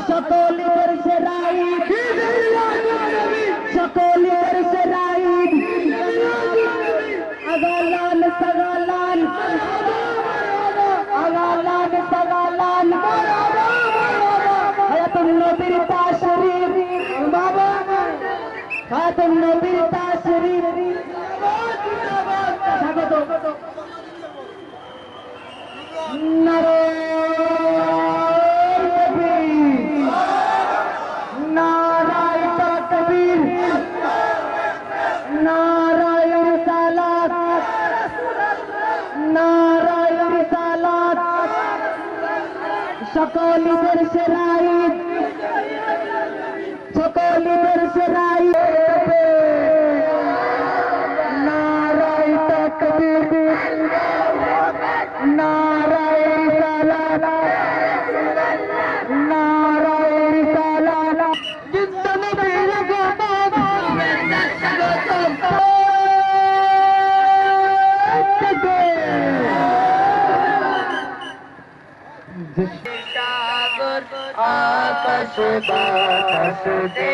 সকলের সেরা ঈদ, সকলের সেরা ঈদ, আগালান সাগালান, আগালান সাগালান, হায়াতুন নবীর তাশরীফ, বাবা হায়াতুন নবীর তাশরীফ, স্বাগত নারে সকলের সেরা ঈদ, সকলের সেরা ঈদ, নারায়ে তাকবীর, নারায়ে রিসালাত, নারায়ে রিসালাত, জিন্দা নবীর গোলাম, আকাশ বাতাস দে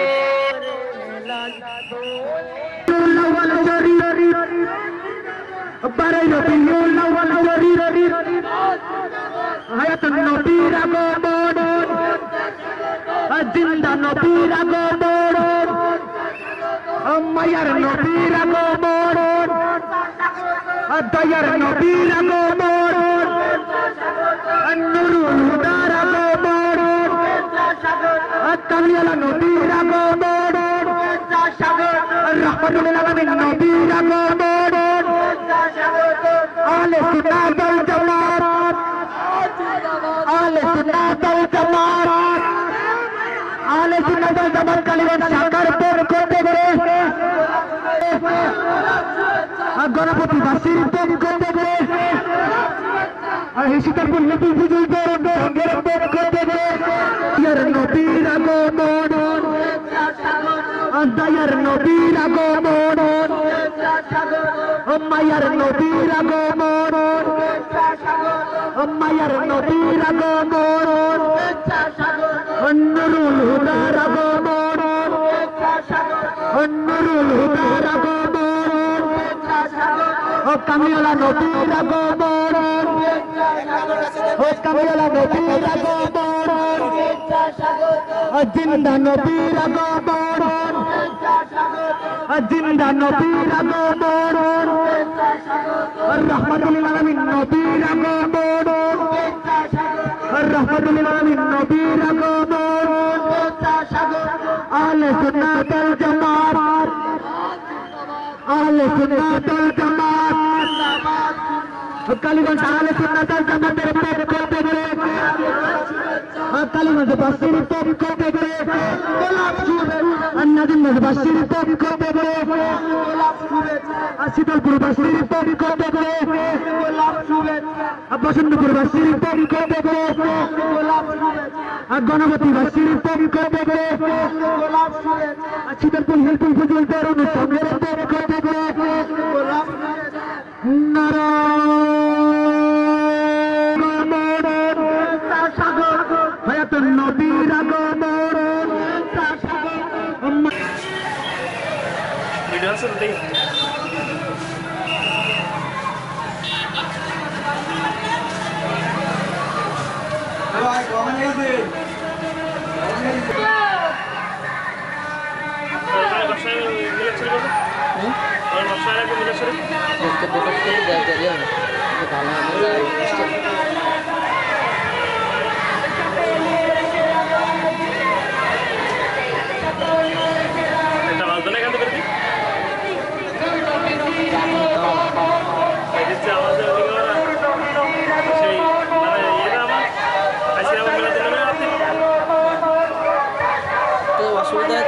লাওয়াল শরীর বারাই নবী লাওয়াল শরীর হায়াতুন নবীর আগমন জিন্দা নবীর আগমন মায়ার নবীর আগমন দয়ার নবীর আগমন নুরুল হুদার আগমন কামিয়ালা নবীর আগমন রহমতুল আলামিন নবীর আগমন আহলে সুন্নাত ওয়াল জামাত, আহলে সুন্নাত ওয়াল জামাত, আহলে সুন্নাত ওয়াল জামাত কালিমাত সাকার পক্ষ থেকে গণপতি বাসীর পক্ষ থেকে শীতলপুর নতুন পুজোর সঙ্গের পক্ষ থেকে নবীর আগমন, দয়ার নবীর আগমন, মায়ার নবীর আগমন, মায়ার নবীর আগমন, নুরুল হুদার আগমন, নুরুল হুদার আগমন, কামিয়ালা নবীর আগমন, কামিয়ালা নবীর আগমন, জিন্দা নবীর আগমন, জিন্দা নবীর আগমন, রহমতুল আলামিন নবীর আগমন, রহমতুল আলামিন নবীর আগমন, আহলে সুন্নাত ওয়াল জামাত, আহলে সুন্নাত ওয়াল জামাত, কালীগঞ্জ আহলে সুন্নাত ওয়াল জামাতের পক্ষ থেকে কালীগঞ্জ বাসীর পক্ষ থেকে নাজিমগঞ্জ বাসীর পক্ষ থেকে শীতলপুর বাসীর পক্ষ থেকে বসন্তপুর বাসীর পক্ষ থেকে গণপতি বাসীর পক্ষ থেকে শীতলপুর হিলপুর পুজোর তরুণ সঙ্গের পক্ষ থেকে হায়াতুন নবীর আগমন, ভিডিও আছে তো দেখি ভাই কমেন্ট আছে বাসায় মিলে ছিল আর বাসায় আগে মিলে ছিল দেখতে প্রকাশ করে দেয় ভালো হবে অসুবিধা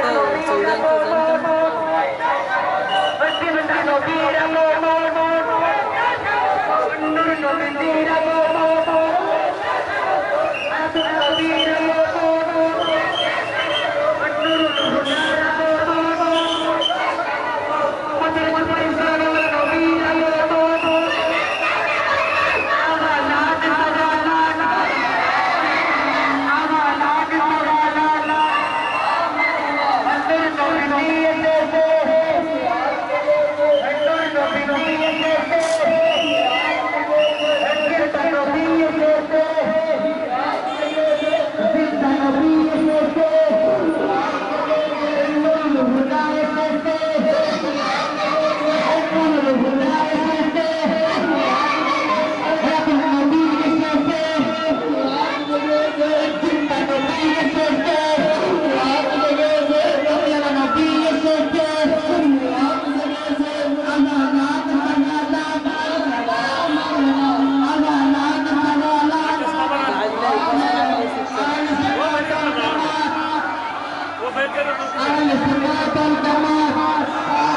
আহলে সুন্নাত ওয়াল জামাত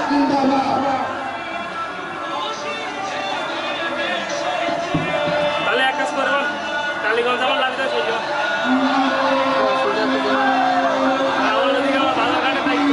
জিন্দাবাদ। তাহলে এক কাজ করুন, টালিগঞ্জ আমার লাগবে বুঝলো বাজারঘাটে দায়িত্ব।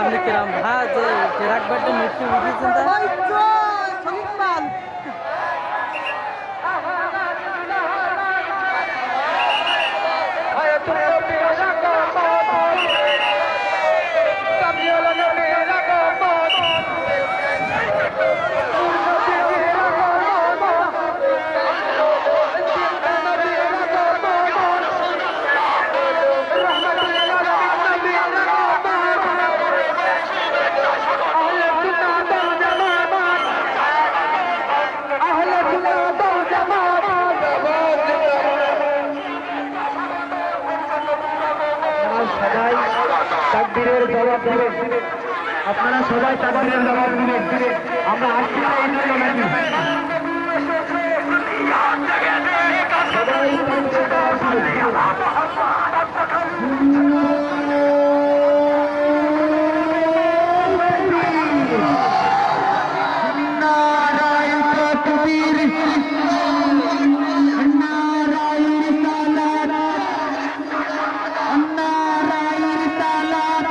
আপনি কিরাম ভাই যে রাখবারটা মৃত্যু বুঝেছেন তাকবীরের জবাব দিবেন। আপনারা সবাই তাকবীরের জবাব দিবেন। আমরা আসছি না এই জন্য নাকি সবাই তাকবীরের জবাব দিবেন। নারায়ে তাকবীর, নারায়ে রিসালাত, নারায়ে রিসালাত,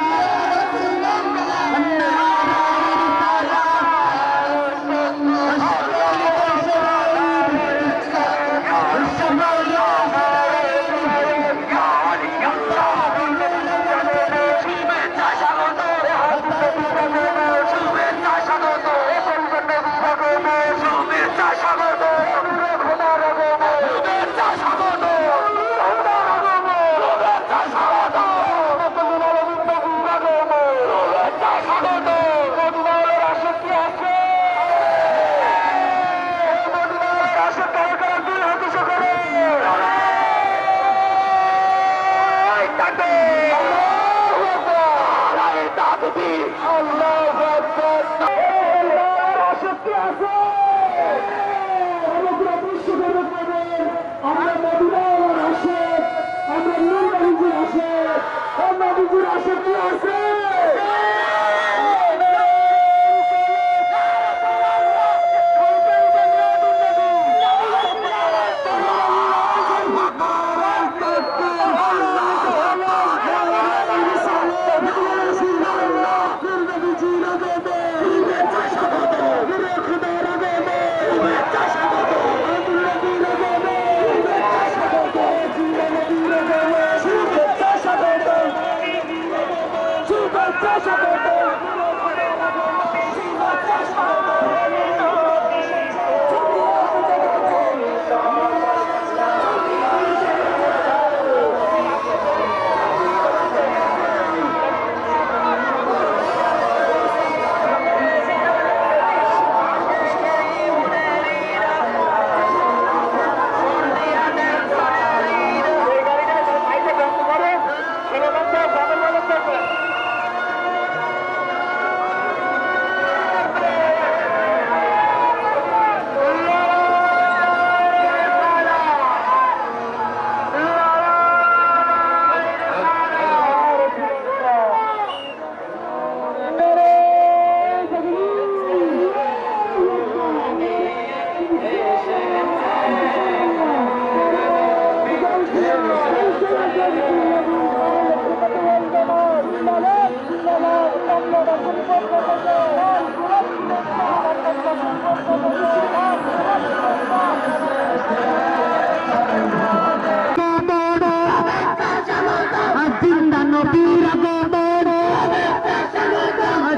জিন্দা নবীর আগমন,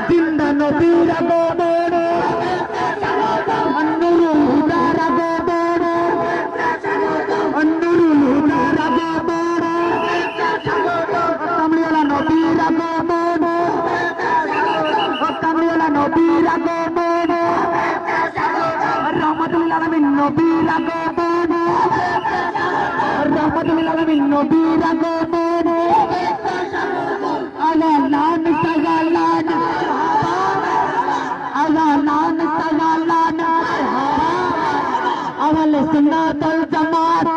জিন্দা নবীর আগমন, নুরুল হুদার আগমন, নুরুল হুদার আগমন, কামলিওয়ালা নবীর আগমন, কামলিওয়ালা নবীর আগমন, রহমাতুল আলামিন নবীর আগমন, রহমাতুল আলামিন নবীর আগমন, আলান সাগালান, আলান সাগালান, আহলে সুন্নাত ওয়াল জামাত,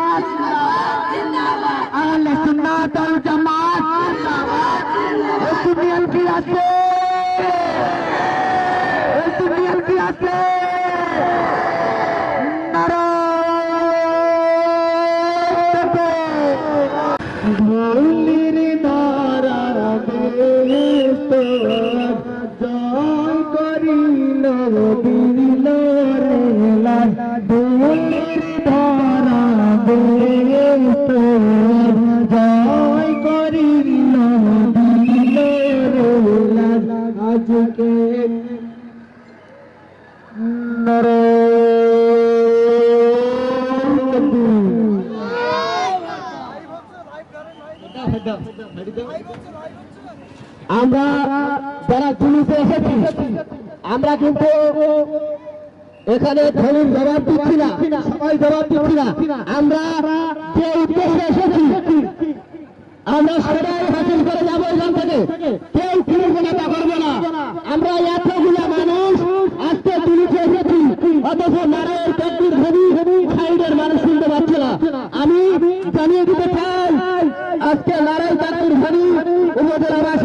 আহলে সুন্নাত ওয়াল জামাত, দুনিয়ার কি আছে, দুনিয়ার কি আছে, ধুলির দ্বারা বেহেশত জয় করিল দিল রে লাল, ধুলির দ্বারা বেহেশত জয় করিল দিল রে লাল, আজকে নরে আমরা যারা জুলুসে এসেছি আমরা কিন্তু এখানে ধনীর জবাব দিচ্ছি না, সবাই জবাব দিচ্ছি না। আমরা যে উদ্দেশ্যে এসেছি আমরা সবাই হাসিল করে যাবো এখান থেকে, কেউ ফিরবো করবো না। আমরা এতগুলা মানুষ আজকে জুলুসে এসেছি, অথচ নারায়ণ তাকবীর ধ্বনি সাইডের মানুষ শুনতে পাচ্ছে না। আমি জানিয়ে দিতে চাই আজকে নারায়ণ তাকবীর ধ্বনি উপজেলাবাসী